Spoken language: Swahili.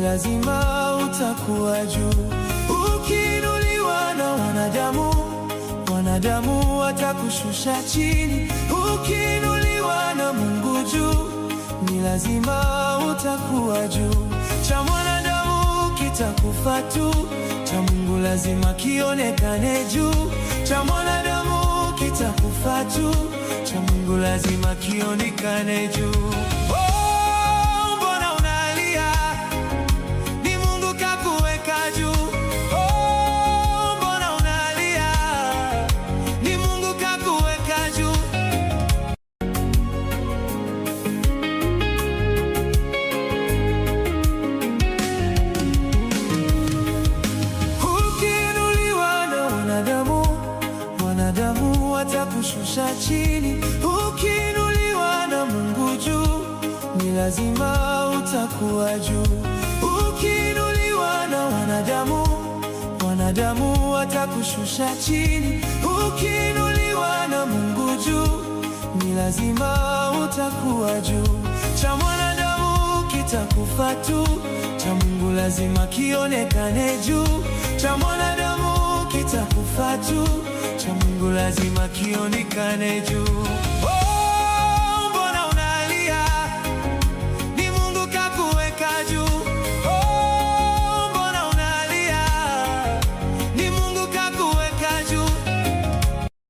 lazima utakuwa juu. Ukiinuliwa na wanadamu, wanadamu watakushusha chini. Ukiinuliwa na Mungu juu, ni lazima utakuwa juu. Cha mwanadamu kitakufa tu, cha Mungu lazima kionekane juu. Cha mwanadamu kitakufa tu, cha Mungu lazima kionekane juu. Oh, mbona unalia? Ni Mungu kakuweka juu. Oh, mbona unalia? Ni Mungu kakuweka juu. Ukiinuliwa na wanadamu, wanadamu watakushusha chini. Ukiinuliwa na Mungu juu, ni lazima utakuwa juu. Ukiinuliwa na wanadamu, wanadamu watakushusha chini. Ukiinuliwa na Mungu juu, ni lazima utakuwa juu. Cha mwanadamu kitakufa tu, cha Mungu lazima kionekane juu. Cha mwanadamu kitakufa tu, cha Mungu lazima kionekane juu.